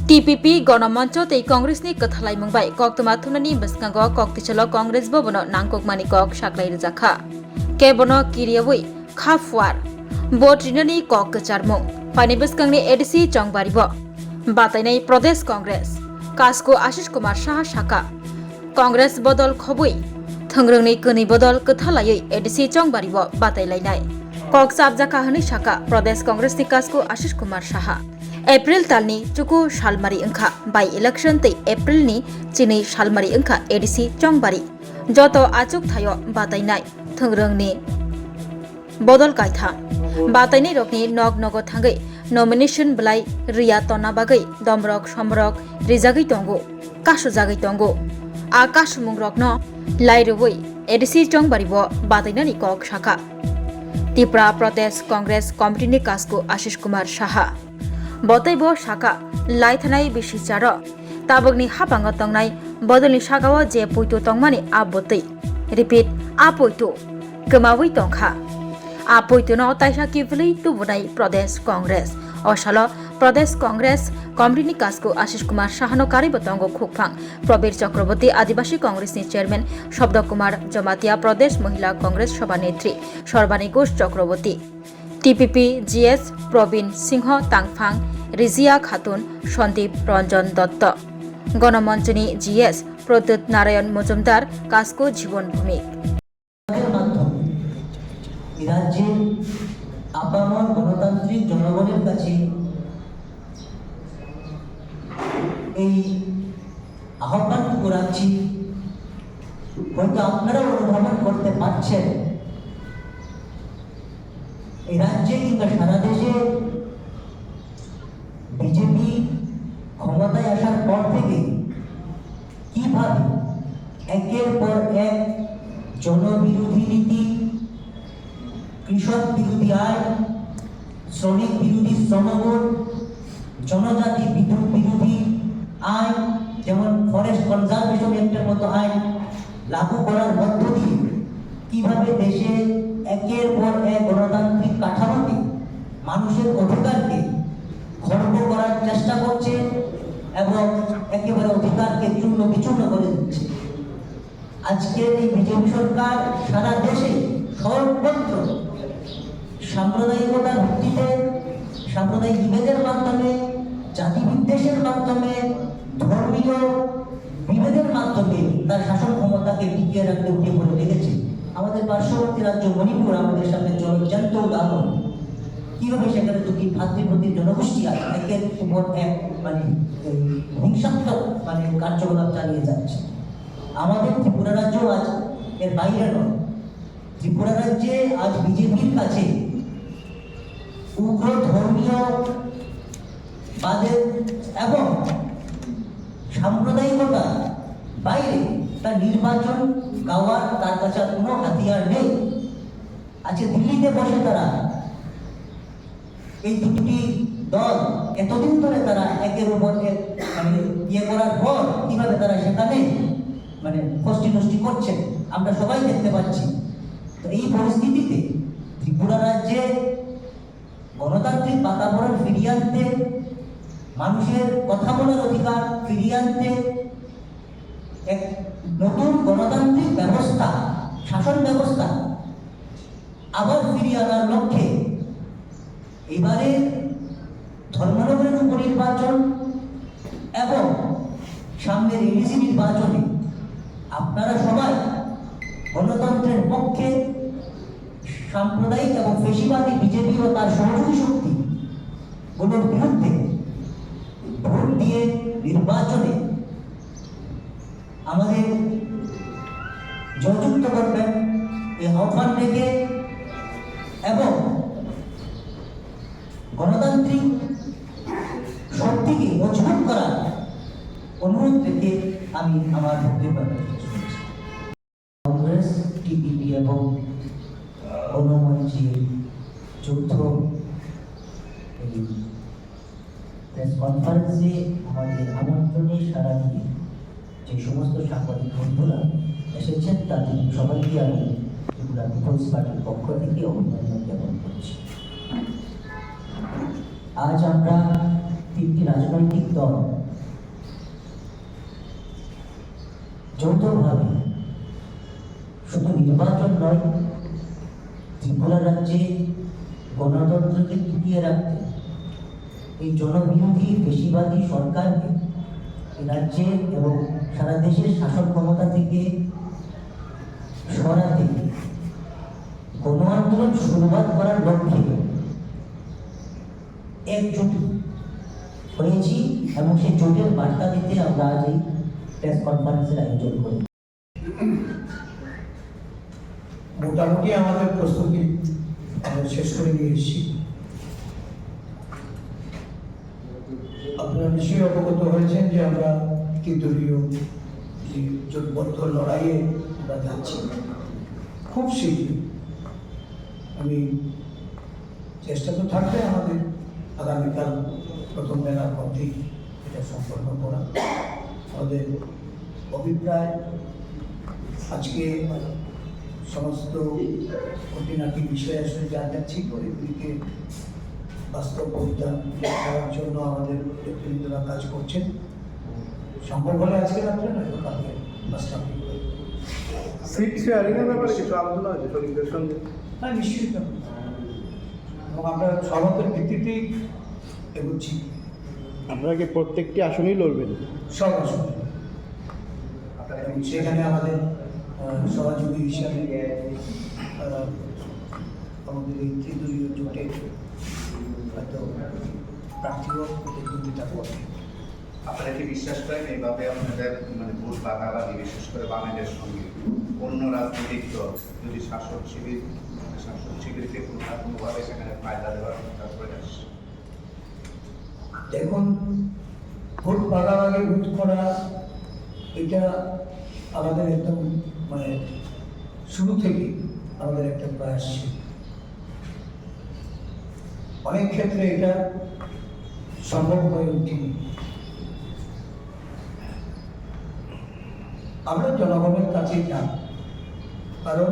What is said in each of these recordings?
TPP গণমঞ্চ তৈ কংগ্রেসনি কথালাই মুংবাই কক্তমা থুনানি বসকাঙ্গ কক্তিচল কংগ্রেস ভবন নাংককমানি cock সাকলাই রজাখা কেবন কিরিয়াবুই খাফুয়ার বট রিনানি cock কচারমুং ফাইনি বসকাংনি ADC চংবারিব বাতাইনাই প্রদেশ কংগ্রেস কাসকো আশিস কুমার সাহা শাখা কংগ্রেস বদল খবুই থংরংনি কনি বদল কথালাयै এডিসি চংবারিব বাতাইলাইনাই কক সাবজাকা হনি শাখা প্রদেশ কংগ্রেসনি কাসকো আশিস কুমার সাহা एप्रिल तालनी चुकु सालमारी अंखा बाई इलेक्शन तै एप्रिल नि चिनै सालमारी अंखा एडिसि चंगबारी जतो आचुक थायो बाताइनाय थंग्रंगनि बदल कायथा बाताइनाय रकनि नग नगो थांगै नमिनेशन बलाय रिया तना बागै दमरक समरक रिजागै तंगो कासु जागै तंगो आकाश मुंगरक न लाइरवै एडिसि चंगबारीबो बाताइनानि कक शाखा त्रिपुरा प्रदेश कांग्रेस कमिटिनि कासको आशिष कुमार साहा बतैब शाखा लाइथानाय बेसि चार ताबगनि हाबांग तंगनाय बदलनि शागाव जे पयतो तंगमानि आबतै रिपिट आपयतो गमावै तंखा आपयतोनो ताइसा किफलै तुबुनाय प्रदेश कांग्रेस असाल प्रदेश कांग्रेस कमिटिनि कासको आशिष कुमार साहानो कारिब तंग खुकफां प्रबीर चक्रवर्ती आदिवासी कांग्रेसनि चेयरमैन शब्द कुमार जमातिया प्रदेश महिला कांग्रेस सभानेत्री सर्बानी घोष चक्रवर्ती টিপিপি জিএস প্রবীণ সিংহ তাংফাং রিজিয়া খাতুন সন্দীপ রঞ্জন দত্ত গণমঞ্চনি জিএস প্রদ্যুৎ নারায়ণ মজুমদার কাসকো জীবন ভূমিক রাজ্যের আপামর গণতান্ত্রিক জনগণের কাছে এই আহ্বানটুকু রাখছি, হয়তো আপনারা অনুধাবন করতে পারছেন এই রাজ্যে কিংবা সারা দেশে বিজেপি ক্ষমতায় আসার পর থেকে কিভাবে একের পর এক জনবিরোধী নীতি, কৃষক বিরোধী আইন, শ্রমিক বিরোধী শ্রমবোর্ড, জনজাতি বিদ্যুৎ বিরোধী আইন, যেমন ফরেস্ট কনজারভেশন অ্যাক্টের মতো আইন লাগু করার মধ্য দিয়ে কিভাবে দেশে একের পর এক গণতান্ত্রিক কাঠামোতে মানুষের অধিকারকে খর্ব করার চেষ্টা করছে এবং একেবারে অধিকারকে চূর্ণ বিচূর্ণ করে দিচ্ছে। আজকের এই বিজেপি সরকার সারা দেশে সর্বত্র সাম্প্রদায়িকতার ভিত্তিতে, সাম্প্রদায়িক বিভেদের মাধ্যমে, জাতি বিদ্বেষের মাধ্যমে, ধর্মীয় বিভেদের মাধ্যমে তার শাসন ক্ষমতাকে টিকিয়ে রাখতে উঠে পড়ে লেগেছে। আমাদের পার্শ্ববর্তী রাজ্য মণিপুর আমাদের সামনে জ্বলন্ত উদাহরণ, কিভাবে সেখানে দুটি ভাতৃপ্রতির জনগোষ্ঠী একের উপর এক হিংসাত্মক কার্যকলাপ চালিয়ে যাচ্ছে। আমাদের ত্রিপুরা রাজ্য আজ এর বাইরে নয়। ত্রিপুরা রাজ্যে আজ বিজেপির কাছে উগ্র ধর্মীয় বাদের এবং সাম্প্রদায়িকতা বাইরে তার নির্বাচন গাওয়ার তার কাছে কোনো হাতিয়ার নেই। আজকে দিল্লিতে বসে তারা এই দুটি দল এতদিন ধরে তারা একের উপর এক ইয়ে করার পর কিভাবে তারা সেখানে কষ্টি নষ্টি করছে আমরা সবাই দেখতে পাচ্ছি। তো এই পরিস্থিতিতে ত্রিপুরা রাজ্যে গণতান্ত্রিক বাতাবরণ ফিরিয়ে আনতে, মানুষের কথা বলার অধিকার ফিরিয়ে আনতে, এক নতুন গণতান্ত্রিক ব্যবস্থা, শাসন ব্যবস্থা আবার ফিরিয়ে আনার লক্ষ্যে এবারে ধর্মাবলম্বীর উপনির্বাচন এবং সামনের এডিসি নির্বাচনে আপনারা সবাই গণতন্ত্রের পক্ষে, সাম্প্রদায়িক এবং ফেসিবাদী বিজেপি ও তার সহযোগী শক্তি গুলোর বিরুদ্ধে ভোট দিয়ে নির্বাচনে আমাদের জয়যুক্ত করবেন এই আহ্বান থেকে এবং গণতান্ত্রিক শক্তিকে মজবুত করার অনুরোধ রেখে আমি আমার বক্তব্য কংগ্রেস, টিপিপি এবং গণমঞ্চের যৌথ প্রেস কনফারেন্সে আমাদের আমন্ত্রণে সাড়া দিয়ে যে সমস্ত সাংবাদিক বন্ধুরা এসেছেন তাদের সবাইকে আমি ত্রিপুরা পিপলস পার্টির পক্ষ থেকে অভিনন্দন জ্ঞাপন করছি। আজ আমরা তিনটি রাজনৈতিক দল যৌথভাবে শুধু নির্বাচন নয়, ত্রিপুরা রাজ্যে গণতন্ত্রকে টিকিয়ে রাখতে এই জনবিরোধী বেশিবাদী সরকারকে রাজ্যে এবং সারা দেশের শাসন ক্ষমতা থেকে সরাতে গণ আন্দোলন শুরুবাত করার লক্ষ্যে একজোট হয়েছি এবং সেই জোটের বার্তা দিতে আমরা আজ এই প্রেস কনফারেন্সের আয়োজন করি। মোটামুটি আমাদের প্রস্তুতি আমরা শেষ করে নিয়ে এসেছি। আপনারা নিশ্চয়ই অবগত হয়েছেন যে আমরা ত্রিদলীয় যে জোটবদ্ধ লড়াইয়ে আমরা যাচ্ছি। খুব শীঘ্র আমি চেষ্টা তো থাকবে আমাদের আগামীকাল প্রথম বেলার মধ্যেই এটা সম্পন্ন করা। আমাদের অভিপ্রায় আজকে সমস্ত খুঁটিনাটি বিষয় আসলে যা যা ছিল এগুলিকে বাস্তবতা করার জন্য আমাদের নেতৃবৃন্দরা কাজ করছেন। সম্ভব হলে আজকে রাত্রে না কালকে বাস্তব সিট শেয়ারিংয়ের ব্যাপারে কিছু আলোচনা হয়েছে শরীরদের সঙ্গে? হ্যাঁ, নিশ্চয়ই এবং আমরা সহমতের ভিত্তিতেই এগোচ্ছি। আপনারা কি প্রত্যেকটি আসনই লড়বেন? সব আসলে এবং সেখানে আমাদের সহযোগী হিসাবে আমাদের এই ত্রিদলীয় জোটে হয়তো প্রার্থীও প্রতিদ্বন্দ্বিতা করবে। আপনারা কি বিশ্বাস করেন এইভাবে আপনাদের মানে ভোট ভাগাভাগি বিশেষ করে বামেদের সঙ্গে অন্য রাজনৈতিক দল যদি শাসক শিবিরকে কোনোভাবে সেখানে ফায়দা দেওয়ার প্রয়াস? দেখুন, ভোট ভাগাভাগি রোধ করা এটা আমাদের একদম মানে শুরু থেকে আমাদের একটা প্রয়াস ছিল। অনেক ক্ষেত্রে এটা সম্ভব হয়ে ওঠেনি। আমরা জনগণের কাছে যাই, কারণ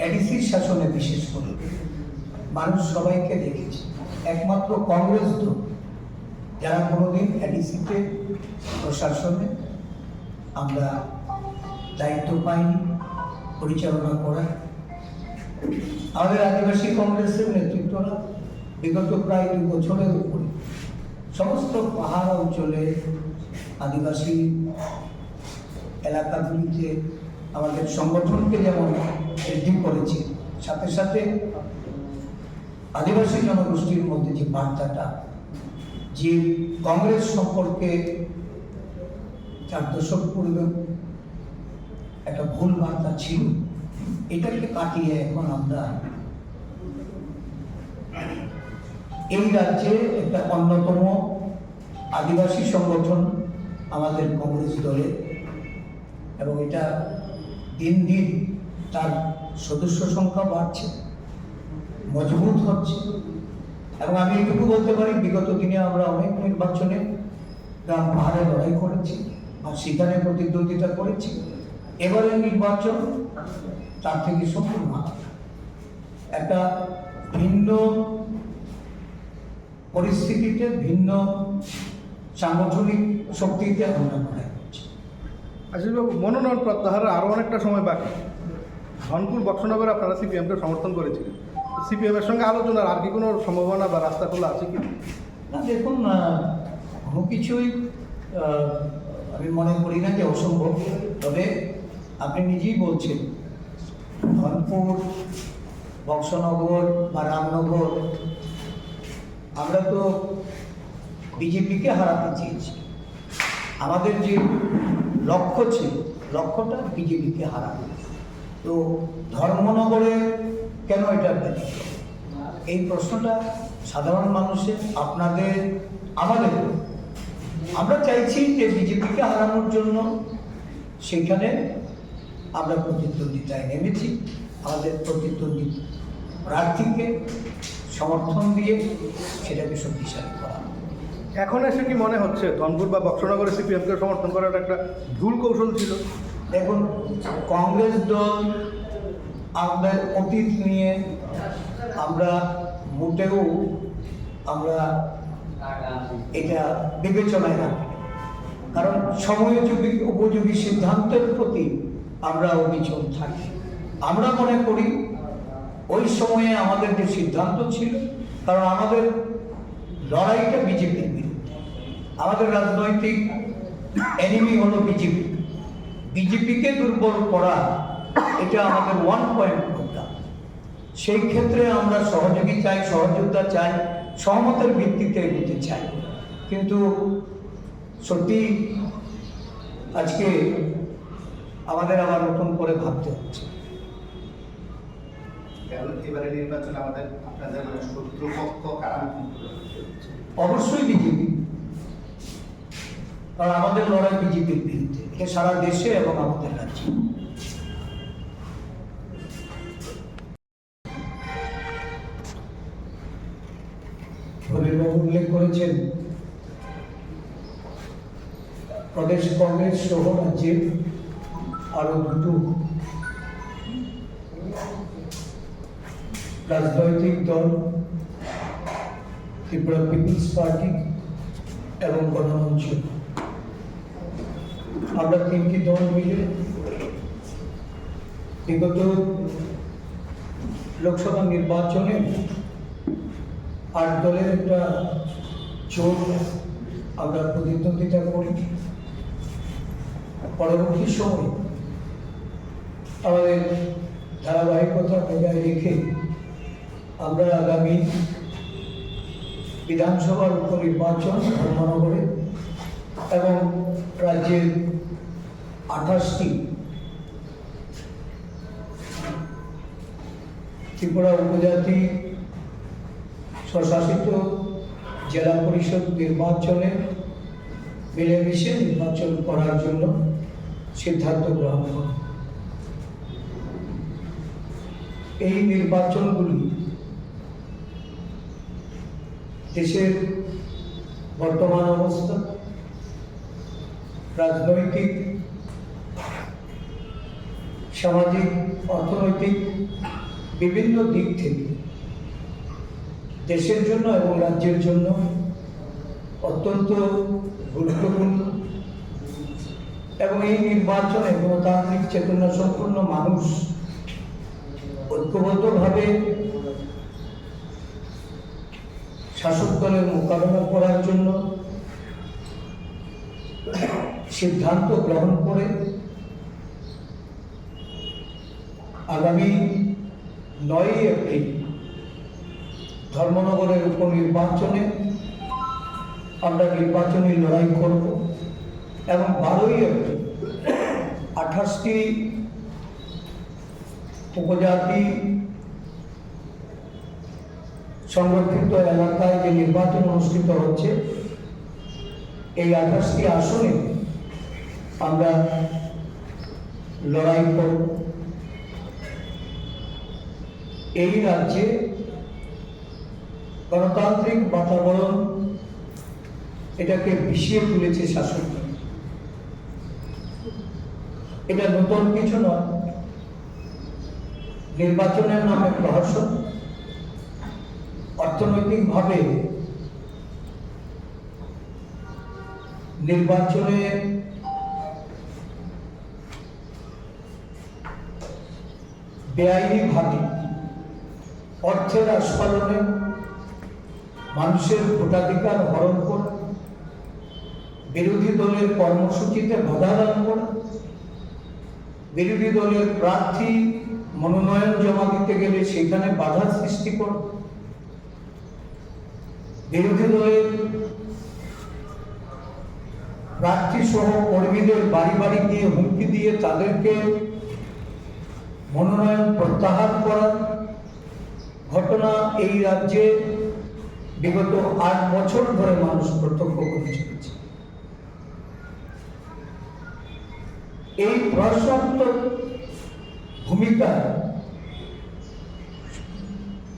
এডিসির শাসনে বিশেষ করে মানুষ সবাইকে দেখেছে। একমাত্র কংগ্রেস দল যারা কোনোদিন এডিসিতে প্রশাসনে আমরা দায়িত্ব পাইনি পরিচালনা করার। আমাদের আদিবাসী কংগ্রেসের নেতৃত্বরা বিগত প্রায় 2 বছরের উপরে সমস্ত পাহাড় অঞ্চলে আদিবাসী এলাকাগুলিতে আমাদের সংগঠনকে যেমন বৃদ্ধি করেছে, সাথে সাথে আদিবাসী জনগোষ্ঠীর মধ্যে যে বার্তাটা যে কংগ্রেস সম্পর্কে 4 দশক পূর্বে একটা ভুল বার্তা ছিল, এটাকে কাটিয়ে এখন আমরা এই রাজ্যে একটা অন্যতম আদিবাসী সংগঠন আমাদের কংগ্রেস দলে, এবং এটা দিন দিন তার সদস্য সংখ্যা বাড়ছে, মজবুত হচ্ছে। এবং আমি এটুকু বলতে পারি, বিগত দিনে আমরা অনেক নির্বাচনে গ্রাম পাহাড়ে লড়াই করেছি আর সেখানে প্রতিদ্বন্দ্বিতা করেছি। এবারের নির্বাচন তার থেকে সম্পূর্ণ একটা ভিন্ন পরিস্থিতিতে, ভিন্ন সাংগঠনিক শক্তিতে আমরা লড়াই করছি। আশিসবাবু, মনোনয়ন প্রত্যাহারের আরও অনেকটা সময় বাকি। ধনপুর বক্সনগরে আপনারা সিপিএমকে সমর্থন করেছিলেন, সিপিএমের সঙ্গে আলোচনার আর কি কোনো সম্ভাবনা বা রাস্তা খোলা আছে কি? না, দেখুন, কোনো কিছুই আমি মনে করি না যে অসম্ভব। তবে আপনি নিজেই বলছেন ধনপুর, বক্সনগর বা রামনগর আমরা তো বিজেপিকে হারাতে চেয়েছি। আমাদের যে লক্ষ্য ছিল, লক্ষ্যটা বিজেপিকে হারানো। তো ধর্মনগরে কেন এটা ব্যতিক্রম? এই প্রশ্নটা সাধারণ মানুষের, আপনাদের, আমাদের, আমরা চাইছি যে বিজেপিকে হারানোর জন্য সেখানে আমরা প্রতিদ্বন্দ্বিতায় নেমেছি। আমাদের প্রতিদ্বন্দ্বী প্রার্থীকে সমর্থন দিয়ে সেটাকে শক্তিশালী করা। এখন এসে কি মনে হচ্ছে ধনপুর বা বক্সনগরে সিপিএমকে সমর্থন করাটা একটা ভুল কৌশল ছিল? দেখুন, কংগ্রেস দল আমাদের অতীত নিয়ে আমরা মোটেও আমরা এটা বিবেচনায় রাখি, কারণ সময়োপযোগী উপযোগী সিদ্ধান্তের প্রতি আমরা অবিচল থাকি। আমরা মনে করি ওই সময়ে আমাদের যে সিদ্ধান্ত ছিল, কারণ আমাদের লড়াইটা বিজেপির বিরুদ্ধে, আমাদের রাজনৈতিক এনিমি হলো বিজেপি। বিজেপিকে দুর্বল করা এটা আমাদের 1 পয়েন্ট প্রোগ্রাম। সেই ক্ষেত্রে আমরা সহযোগী চাই, সহযোগিতা চাই, সহমতের ভিত্তিতে এগোতে চাই। কিন্তু সত্যি আজকে আমাদের আবার নতুন করে ভাবতে হচ্ছে। এবারে নির্বাচনে আপনাদের শত্রুপক্ষ কারা? অবশ্যই বিজেপি, কারণ আমাদের লড়াই বিজেপির বিরুদ্ধে, এটা সারা দেশে এবং আমাদের রাজ্যে। হরিবাবু উল্লেখ করেছেন প্রদেশ কংগ্রেস সহ রাজ্যের আরো দুটো রাজনৈতিক দল, ত্রিপুরা পিপলস পার্টি এবং গণমঞ্চ, আমরা 3টি দল মিলে বিগত লোকসভা নির্বাচনে 8 দলের একটা জোট আমরা প্রতিদ্বন্দ্বিতা করি। পরবর্তী সময় আমাদের ধারাবাহিকতা বজায় রেখে আমরা আগামী বিধানসভার উপনির্বাচন ধর্মনগরে এবং রাজ্যের 28টি ত্রিপুরা উপজাতি স্বশাসিত জেলা পরিষদ নির্বাচনে মিলেমিশে নির্বাচন করার জন্য সিদ্ধান্ত গ্রহণ করে। এই নির্বাচনগুলি দেশের বর্তমান অবস্থা, রাজনৈতিক, সামাজিক, অর্থনৈতিক বিভিন্ন দিক থেকে দেশের জন্য এবং রাজ্যের জন্য অত্যন্ত গুরুত্বপূর্ণ। এবং এই নির্বাচনে গণতান্ত্রিক চেতনা সম্পন্ন মানুষ ঐক্যবদ্ধভাবে শাসক দলের মোকাবেলা করার জন্য সিদ্ধান্ত গ্রহণ করে আগামী 9 এপ্রিল ধর্মনগরের উপনির্বাচনে আমরা নির্বাচনী লড়াই করব এবং 12 এপ্রিল 28টি উপজাতি সংরক্ষিত এলাকায় যে নির্বাচন অনুষ্ঠিত হচ্ছে, এই 28টি আসনে আমরা লড়াই করব। এই রাজ্যে গণতান্ত্রিক বাতাবরণ এটাকে বিষিয়ে তুলেছে শাসক। এটা নতুন কিছু নয়। নির্বাচনের নামে প্রহসন, অর্থনৈতিকভাবে নির্বাচনে বেআইনিভাবে অর্থের আস্ফালনে মানুষের ভোটাধিকার হরণ করা, বিরোধী দলের কর্মসূচিতে বাধা দান করা, বিরোধী দলের প্রার্থী মনোনয়ন জমা দিতে গেলে সেখানে বাধা সৃষ্টি করা, বিরোধী দলের প্রার্থী সহ কর্মীদের বাড়ি বাড়ি গিয়ে হুমকি দিয়ে তাদেরকে মনোনয়ন প্রত্যাহার করার ঘটনা এই রাজ্যে বিগত 8 বছর ধরে মানুষ প্রত্যক্ষ করে চলেছে। এই প্রশাসনাত্মক ভূমিকা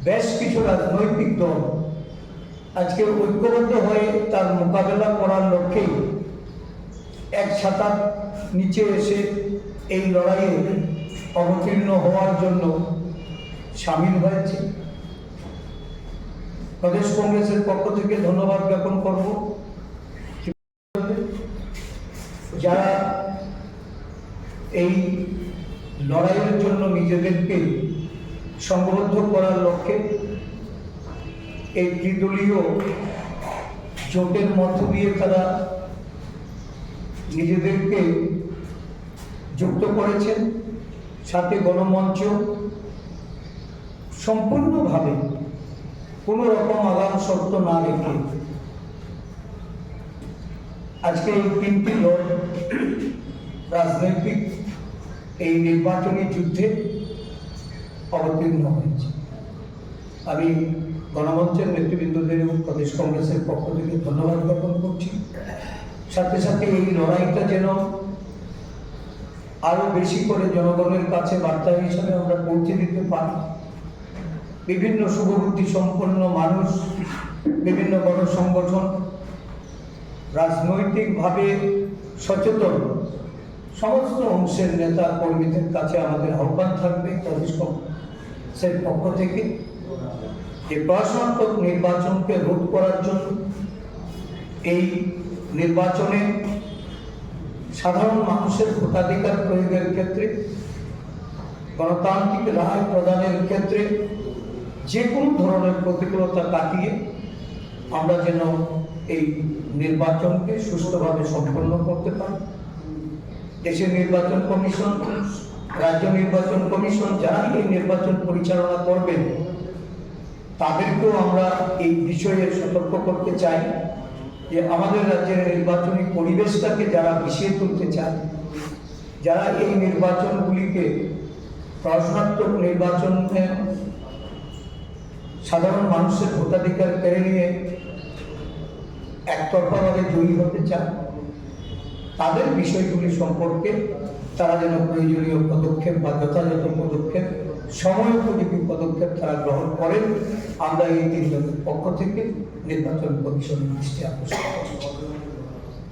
বেশ কিছু রাজনৈতিক দল আজকে ঐক্যবদ্ধ হয়ে তার মোকাবেলা করার লক্ষ্যেই এক ছাতার নিচে এসে এই লড়াইয়ে অবতীর্ণ হওয়ার জন্য সামিল হয়েছে। প্রদেশ কংগ্রেসের পক্ষ থেকে ধন্যবাদ জ্ঞাপন করব যারা এই লড়াইয়ের জন্য নিজেদেরকে সংবদ্ধ করার লক্ষ্যে এই ত্রিদলীয় জোটের মধ্য দিয়ে তারা নিজেদেরকে যুক্ত করেছেন, সাথে গণমঞ্চ সম্পূর্ণভাবে কোনো রকম আগাম শর্ত না রেখে আজকে এই তিনটি দল রাজনৈতিক এই নির্বাচনী যুদ্ধে অবতীর্ণ হয়েছে। আমি গণমঞ্চের নেতৃবৃন্দদের এবং প্রদেশ কংগ্রেসের পক্ষ থেকে ধন্যবাদ জ্ঞাপন করছি। সাথে সাথে এই লড়াইটা যেন আরো বেশি করে জনগণের কাছে বার্তা হিসাবে আমরা পৌঁছে দিতে পারি। বিভিন্ন শুভবুদ্ধি সম্পন্ন মানুষ, বিভিন্ন গণসংগঠন, রাজনৈতিকভাবে সচেতন সমস্ত অংশের নেতা কর্মীদের কাছে আমাদের আহ্বান থাকবে প্রদেশ কংগ্রেসের পক্ষ থেকে যে প্রশাসনাত্মক নির্বাচনকে রোধ করার জন্য এই নির্বাচনে সাধারণ মানুষের ভোটাধিকার প্রয়োগের ক্ষেত্রে, গণতান্ত্রিক রায় প্রদানের ক্ষেত্রে যে কোনো ধরনের প্রতিকূলতা কাটিয়ে আমরা যেন এই নির্বাচনকে সুষ্ঠুভাবে সম্পন্ন করতে পারি। দেশের নির্বাচন কমিশন, রাজ্য নির্বাচন কমিশন যারা এই নির্বাচন পরিচালনা করবেন তাদেরকেও আমরা এই বিষয়ে সতর্ক করতে চাই যে আমাদের রাজ্যের নির্বাচনী পরিবেশটাকে যারা মিশিয়ে তুলতে চায়, যারা এই নির্বাচনগুলিকে প্রশাসনাত্মক নির্বাচনে সাধারণ মানুষের ভোটাধিকার কেড়ে নিয়ে একতরফাভাবে জয়ী হতে চায়, তাদের বিষয়গুলি সম্পর্কে তারা যেন প্রয়োজনীয় পদক্ষেপ বা যথাযথ পদক্ষেপ, সময়োপযোগী পদক্ষেপ তারা গ্রহণ করেন। আমরা এই তিন দলের পক্ষ থেকে নির্বাচন কমিশনের দৃষ্টি আকর্ষণ করব।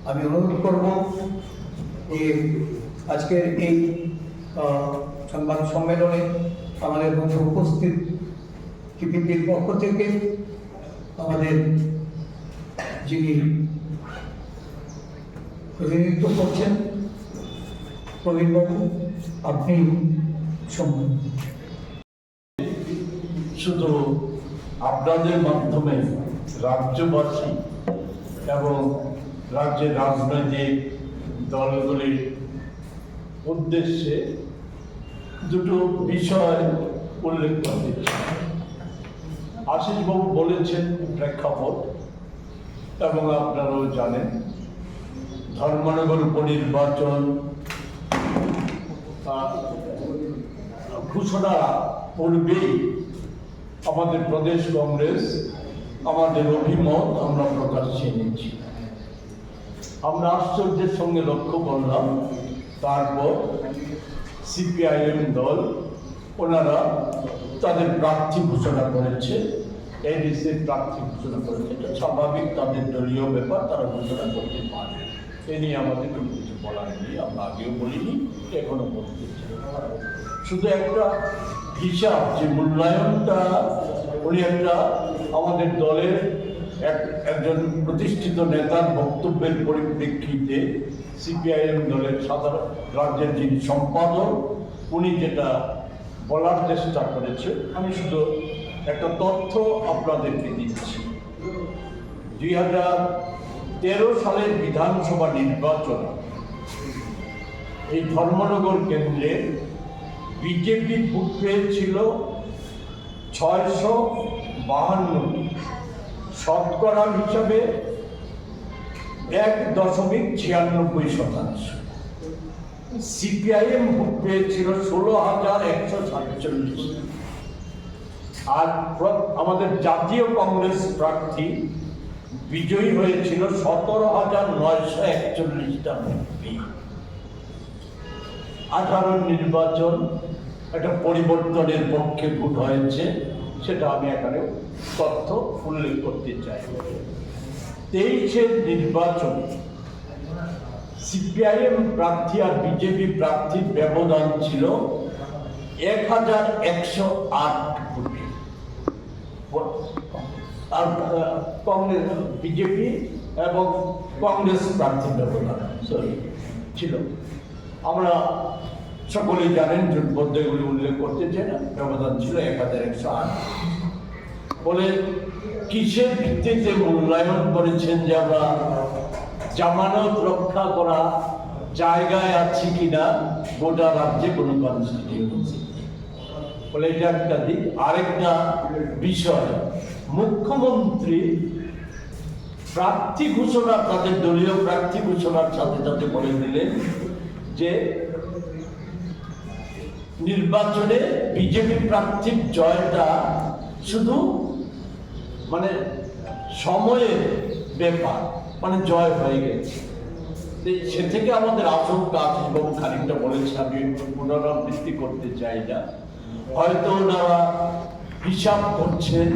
আমি অনুরোধ করব যে আজকের এই সংবাদ সম্মেলনে আমাদের মধ্যে উপস্থিত টিপিপির পক্ষ থেকে আমাদের যিনি প্রতিনিধিত্ব করছেন প্রবীণবাবু, আপনি সম্মান। শুধু আপনাদের মাধ্যমে রাজ্যবাসী এবং রাজ্যের রাজনৈতিক দলগুলির উদ্দেশ্যে দুটো বিষয় উল্লেখ করতে চাই। আশিসবাবু বলেছেন প্রেক্ষাপট, এবং আপনারাও জানেন ধর্মনগর উপনির্বাচন ঘোষণা পূর্বেই আমাদের প্রদেশ কংগ্রেস আমাদের অভিমত আমরা প্রকাশ্যে এনেছি। আমরা আশ্চর্যের সঙ্গে লক্ষ্য করলাম তারপর সিপিআইএম দল ওনারা তাদের প্রার্থী ঘোষণা করেছে, এডিসির প্রার্থী ঘোষণা করেছে। এটা স্বাভাবিক, তাদের দলীয় ব্যাপার, তারা ঘোষণা করতে পারে। এ নিয়ে আমাদের কোনো কিছু বলার নেই, আমরা আগেও বলিনি, এখনো বলতে চাই। শুধু একটা হিসাব যে মূল্যায়নটা উনি একটা আমাদের দলের একজন প্রতিষ্ঠিত নেতার বক্তব্যের পরিপ্রেক্ষিতে সিপিআইএম দলের সাধারণ রাজ্যের যিনি সম্পাদক উনি যেটা বলার চেষ্টা করেছে, আমি শুধু একটা তথ্য আপনাদেরকে দিচ্ছি। 2013 সালের বিধানসভা নির্বাচন এই ধর্মনগর কেন্দ্রে বিজেপি ভোট পেয়েছিল 652, শতকরা হিসাবে 1.96%। সিপিআইএম ভোট পেয়েছিল 16,147, আর আমাদের জাতীয় কংগ্রেস প্রার্থী বিজয়ী হয়েছিল 17,941টা ভোট পেয়ে। 18 নির্বাচন একটা পরিবর্তনের পক্ষে ভোট হয়েছে, সেটা আমি এখানে তথ্য উল্লেখ করতে চাই। 23-এর নির্বাচন সিপিআইএম প্রার্থী আর বিজেপি প্রার্থীর ব্যবধান ছিল 1108 ভোটে। আর কংগ্রেস, বিজেপি এবং কংগ্রেস প্রার্থীর ব্যবধান ছিল। আমরা সকলেই জানেন, জোটবদ্ধ এগুলি উল্লেখ করতে চাই না, ব্যবধান ছিল 1108। বলে কিসের ভিত্তিতে মূল্যায়ন করেছেন যে আমরা জামানত রক্ষা করা জায়গায় আছি কিনা গোটা রাজ্যে কোনো কনস্টিটিউয়েন্সি? বলে এটা একটা দিক। আরেকটা বিষয়, মুখ্যমন্ত্রী প্রার্থী ঘোষণা, তাদের দলীয় প্রার্থী ঘোষণার সাথে সাথে বলে দিলেন যে নির্বাচনে বিজেপি প্রার্থীর জয়টা শুধু মানে সময়ের ব্যাপার, মানে জয় হয়ে গেছে। সে থেকে আমাদের আশঙ্কা আছে, এবং খানিকটা বলেছে, আমি পুনরাবৃত্তি করতে চাই না, হয়তো ওনারা হিসাব করছেন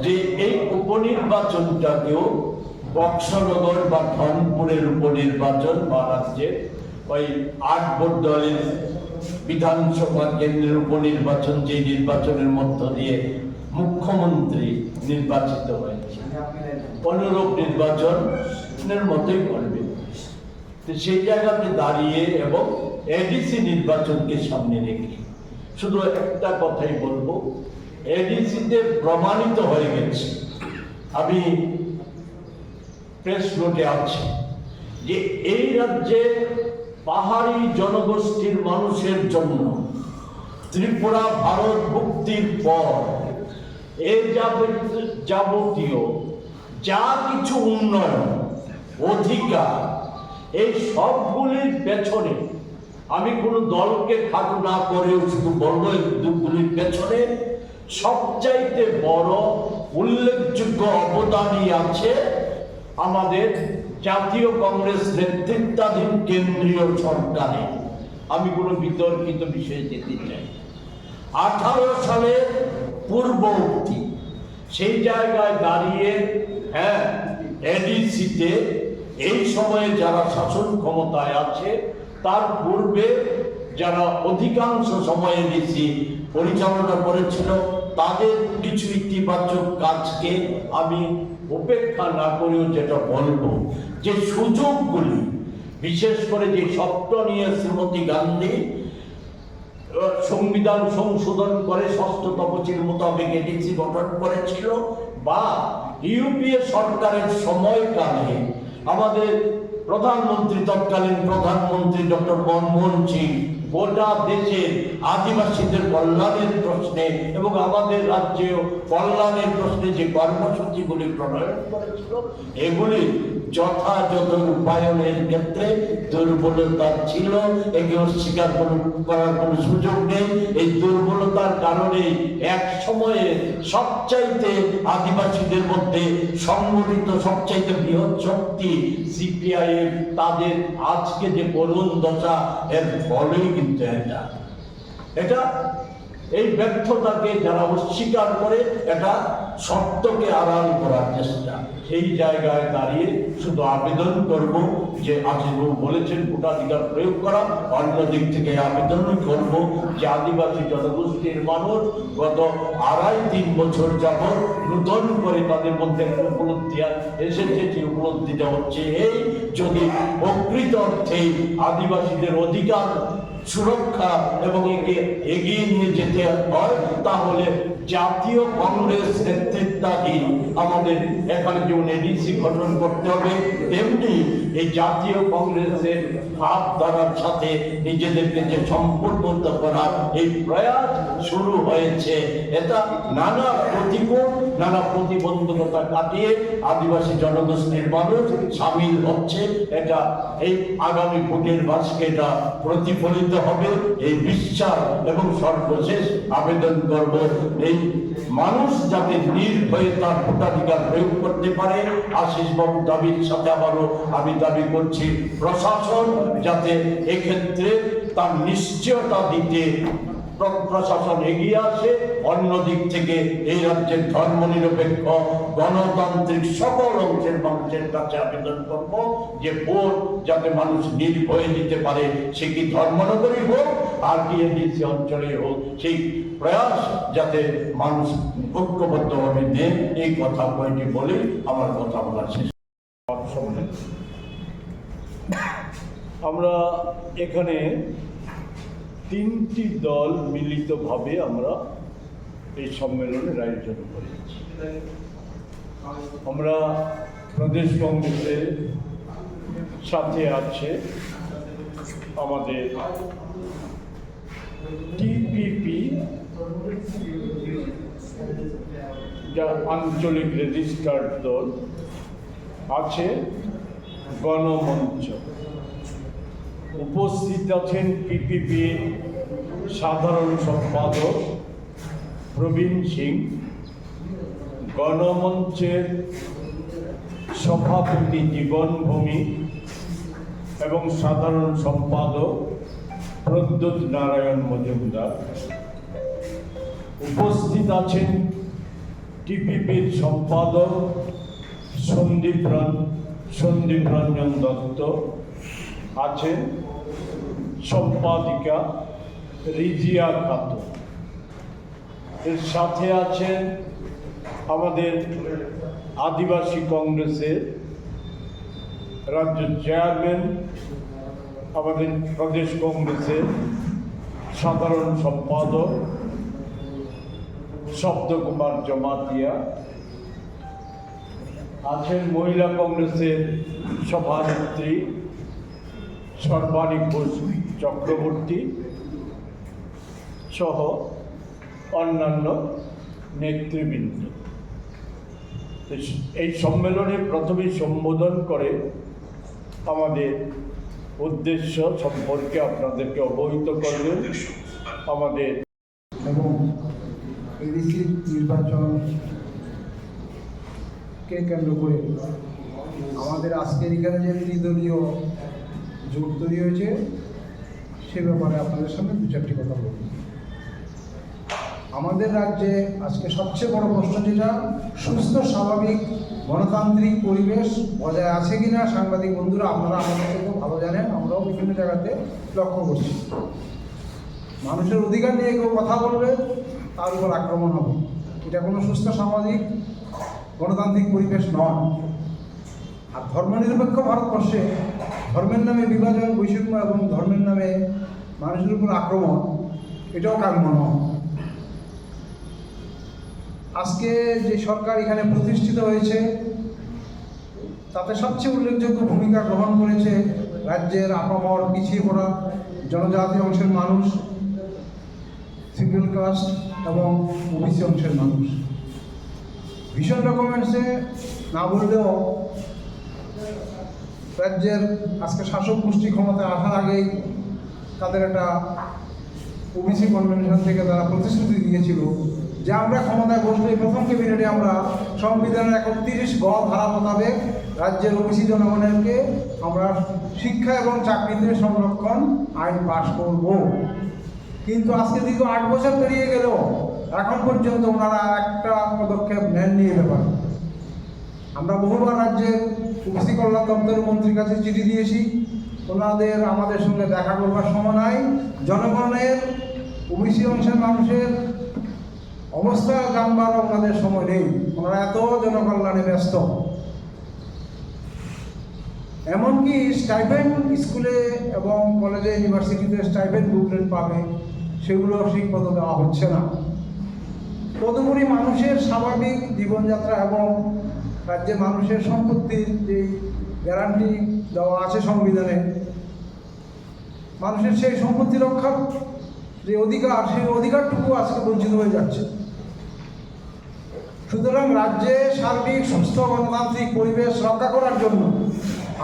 যে এই উপনির্বাচনটাকেও বক্সনগর বা ধনপুরের উপনির্বাচন বা রাজ্যের ওই 8 ভোট দলের বিধানসভা কেন্দ্রের উপনির্বাচন, যে নির্বাচনের মধ্য দিয়ে মুখ্যমন্ত্রী নির্বাচিত হয়েছে, অনুরূপ নির্বাচনের মতোই করবে। তো সেই জায়গাতে দাঁড়িয়ে এবং এডিসি নির্বাচনকে সামনে রেখে শুধু একটা কথাই বলবো, এডিসিতে প্রমাণিত হয়ে গেছে, আমি প্রেস নোটে আছে, যে এই রাজ্যে পাহাড়ি জনগোষ্ঠীর মানুষের জন্য ত্রিপুরা ভারত মুক্তির পর এর যাবতীয় যা কিছু উন্নয়ন, অধিকার, এই সবগুলির পেছনে, আমি কোনো দলকে খাটো না করেও শুধু বলবো, এই দুগুলির পেছনে সবচাইতে বড় উল্লেখযোগ্য অবদানই আছে আমাদের জাতীয় কংগ্রেস নেতৃত্বাধীন কেন্দ্রীয় সরকারে। আমি কোনো বিতর্কিত বিষয়ে যেতে চাই। 18 সালের পূর্ববর্তী সেই জায়গায় দাঁড়িয়ে, হ্যাঁ, এডিসিতে এই সময়ে যারা শাসন ক্ষমতায় আছে, তার পূর্বে যারা অধিকাংশ সময় এডিসি পরিচালনা করেছিল, তাদের কিছু ইতিবাচক কাজকে আমি উপেক্ষা না করেও যেটা বলবো, যে সুযোগগুলি, বিশেষ করে যে স্বপ্ন নিয়ে শ্রীমতী গান্ধী সংবিধান সংশোধন করে 6ষ্ঠ তফসিল মোতাবেক এডিসি গঠন করেছিল, বা ইউপিএ সরকারের সময়কালে আমাদের প্রধানমন্ত্রী, তৎকালীন প্রধানমন্ত্রী ডক্টর মনমোহন সিং গোটা দেশের আদিবাসীদের কল্যাণের প্রশ্নে এবং আমাদের রাজ্যেও কল্যাণের প্রশ্নে যে কর্মসূচিগুলি প্রণয়ন করেছিল, এগুলি যথাযথ রূপায়ণের ক্ষেত্রে দুর্বলতা ছিল। একে অস্বীকার করার কোনো সুযোগ নেই। এই দুর্বলতার কারণে এক সময়ে সবচাইতে আদিবাসীদের মধ্যে সংগঠিত সবচাইতে বৃহৎ শক্তি সিপিআইএম, তাদের আজকে যে করুণ দশা, এর ফলেই কিন্তু এটা এই ব্যর্থতাকে যারা অস্বীকার করে, এটা সত্যকে আড়াল করার চেষ্টা। সেই জায়গায় দাঁড়িয়ে শুধু আবেদন করব যে, আশিসবাবু বলেছেন ভোটাধিকার প্রয়োগ করা, অন্য দিক থেকে আবেদন করব যে আদিবাসী জনগোষ্ঠীর মানুষ গত 2.5-3 বছর যাবৎ নূতন করে তাদের মধ্যে একটা উপলব্ধি এসেছে। যে উপলব্ধিটা হচ্ছে এই, যদি প্রকৃত অর্থে আদিবাসীদের অধিকার সুরক্ষা এবং একে এগিয়ে নিয়ে যেতে হয়, তাহলে জাতীয় কংগ্রেস নেতৃত্বাধীন আমাদের এখানে যেমন এডিসি গঠন করতে হবে, তেমনি এই জাতীয় কংগ্রেসের ভাবধারার সাথে নিজেদেরকে যে সম্পর্কিত করার এই প্রয়াস শুরু হয়েছে, এটা নানা প্রতিকূল, নানা প্রতিবন্ধকতা কাটিয়ে আদিবাসী জনগোষ্ঠীর মানুষ সামিল হচ্ছে। এটা এই আগামী ভোটের বাক্সে এটা প্রতিফলিত হবে, এই বিশ্বাস। এবং সর্বশেষ আবেদন করব, এই মানুষ যাতে নির্ভয়ে তার ভোটাধিকার প্রয়োগ করতে পারে। আশিসবাবু দাবির সাথে আবারও আমি দাবি করছি, প্রশাসন যাতে এক্ষেত্রে তার নিশ্চয়তা দিতে প্রশাসন এগিয়ে আসে। অন্য দিক থেকে এই রাজ্যের ধর্মনিরপেক্ষ গণতান্ত্রিক সকল অংশের মানুষের কাছে আবেদন করব যে ভোট যাতে মানুষ নির্ভয়ে দিতে পারে, সে কি ধর্মনগরী হোক আর কি এডিসি অঞ্চলে হোক, সেই প্রয়াস যাতে মানুষ ঐক্যবদ্ধভাবে দেন, এই কথা কয়েকটি বলে আমার কথা বলার শেষ। আমরা এখানে 3টি দল মিলিতভাবে আমরা এই সম্মেলনের আয়োজন করেছি। আমরা প্রদেশ কংগ্রেসের সাথে আছে আমাদের টিপিপি, যা আঞ্চলিক রেজিস্টার্ড দল, আছে গণমঞ্চ। উপস্থিত আছেন পিপিপির সাধারণ সম্পাদক প্রবীণ সিং, গণমঞ্চের সভাপতি জীবন ভৌমিক এবং সাধারণ সম্পাদক প্রদ্যোৎ নারায়ণ মজুমদার। উপস্থিত আছেন টিপিপির সম্পাদক সন্দীপ রঞ্জন দত্ত, আছেন সম্পাদিকা রিজিয়া খাতুন, এর সাথে আছেন আমাদের আদিবাসী কংগ্রেসের রাজ্য চেয়ারম্যান, আমাদের প্রদেশ কংগ্রেসের সাধারণ সম্পাদক শব্দকুমার জমাতিয়া, আছেন মহিলা কংগ্রেসের সভানেত্রী সর্বাণী ঘোষ চক্রবর্তী সহ অন্যান্য নেতৃবৃন্দ। এই সম্মেলনে প্রথমেই সম্বোধন করে আমাদের উদ্দেশ্য সম্পর্কে আপনাদেরকে অবহিত করবেন আমাদের এবং এডিসি নির্বাচনকে কেন্দ্র করে আমাদের আজকের এখানে যে ত্রিদলীয় জোট তৈরি হয়েছে সে ব্যাপারে আপনাদের সামনে 2-4টি কথা বলব। আমাদের রাজ্যে আজকে সবচেয়ে বড় প্রশ্ন যেটা, সুস্থ স্বাভাবিক গণতান্ত্রিক পরিবেশ বজায় আছে কিনা। সাংবাদিক বন্ধুরা আপনারা আমাদের থেকেও ভালো জানেন, আমরাও বিভিন্ন জায়গাতে লক্ষ্য করছি। মানুষের অধিকার নিয়ে কেউ কথা বলবে, তার উপর আক্রমণ হবে। এটা কোনো সুস্থ সামাজিক গণতান্ত্রিক পরিবেশ নয়। আর ধর্মনিরপেক্ষ ভারতবর্ষে ধর্মের নামে বিভাজন, বৈষম্য এবং ধর্মের নামে মানুষের উপর আক্রমণ, এটাও কাম্য নয়। আজকে যে সরকার এখানে প্রতিষ্ঠিত হয়েছে তাতে সবচেয়ে উল্লেখযোগ্য ভূমিকা গ্রহণ করেছে রাজ্যের আপামর পিছিয়ে পড়া জনজাতি অংশের মানুষ, শিডিউল কাস্ট এবং ওবিসি অংশের মানুষ। ভীষণ ডকুমেন্টসে না বললেও রাজ্যের আজকে শাসক গোষ্ঠী ক্ষমতায় আসার আগেই তাদের একটা ওবিসি কনভেনশন থেকে তারা প্রতিশ্রুতি দিয়েছিল যে আমরা ক্ষমতায় বসলে প্রথম ক্যাবিনেটে আমরা সংবিধানের 31 গ ধারা মোতাবেক রাজ্যের ওবিসি জনগণকে আমরা শিক্ষা এবং চাকরিতে সংরক্ষণ আইন পাশ করব। কিন্তু আজকে দীর্ঘ 8 বছর পেরিয়ে গেল, এখন পর্যন্ত ওনারা একটা পদক্ষেপ নেননি এ ব্যাপারে। আমরা বহুবার রাজ্যের ওবিসি কল্যাণ দপ্তরের মন্ত্রীর কাছে চিঠি দিয়েছি, ওনাদের আমাদের সঙ্গে দেখা করবার সময় নাই। জনগণের ওবিসি অংশের মানুষের অবস্থা জানবার ওনাদের সময় নেই, ওনারা এত জনকল্যাণে ব্যস্ত। এমনকি স্টাইপেন্ড স্কুলে এবং কলেজে ইউনিভার্সিটিতে স্টাইপেন্ড বুকলেট পাবে, সেগুলো ঠিকমতো দেওয়া হচ্ছে না। তদুপরি মানুষের স্বাভাবিক জীবনযাত্রা এবং রাজ্যের মানুষের সম্পত্তির যে গ্যারান্টি দেওয়া আছে সংবিধানে, মানুষের সেই সম্পত্তি রক্ষার যে অধিকার, সেই অধিকারটুকু আজকে বঞ্চিত হয়ে যাচ্ছে। সুতরাং রাজ্যে সার্বিক সুস্থ গণতান্ত্রিক পরিবেশ রক্ষা করার জন্য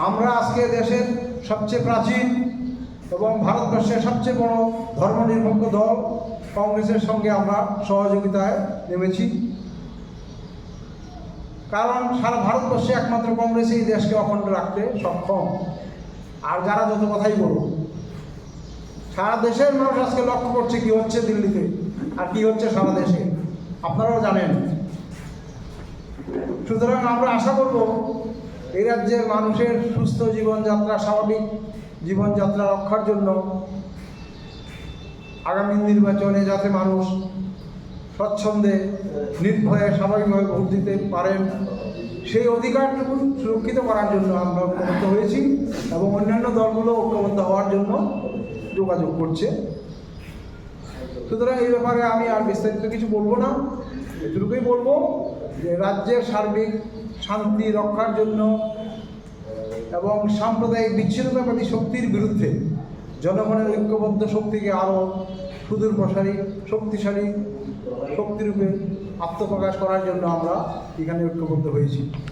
আমরা আজকে দেশের সবচেয়ে প্রাচীন এবং ভারতবর্ষের সবচেয়ে বড় ধর্মনিরপেক্ষ দল কংগ্রেসের সঙ্গে আমরা সহযোগিতায় নেমেছি। কারণ সারা ভারতবর্ষে একমাত্র কংগ্রেস এই দেশকে অখণ্ড রাখতে সক্ষম। আর যারা যত কথাই বলুন, সারা দেশের মানুষ আজকে লক্ষ্য করছে কি হচ্ছে দিল্লিতে আর কি হচ্ছে সারা দেশে, আপনারাও জানেন। সুতরাং আমরা আশা করব এই রাজ্যের মানুষের সুস্থ জীবনযাত্রা, স্বাভাবিক জীবনযাত্রা রক্ষার জন্য আগামী নির্বাচনে যাতে মানুষ স্বচ্ছন্দে নির্ভয়ে স্বাভাবিকভাবে ভোট দিতে পারেন, সেই অধিকারটুকু সুরক্ষিত করার জন্য আমরা ঐক্যবদ্ধ হয়েছি এবং অন্যান্য দলগুলো ঐক্যবদ্ধ হওয়ার জন্য যোগাযোগ করছে। সুতরাং এই ব্যাপারে আমি আর বিস্তারিত কিছু বলবো না, এটুকুই বলবো যে রাজ্যের সার্বিক শান্তি রক্ষার জন্য এবং সাম্প্রদায়িক বিচ্ছিন্নতাবাদী শক্তির বিরুদ্ধে জনগণের ঐক্যবদ্ধ শক্তিকে আরও সুদূর প্রসারী শক্তিশালী শক্তিরূপে আত্মপ্রকাশ করার জন্য আমরা এখানে ঐক্যবদ্ধ হয়েছি।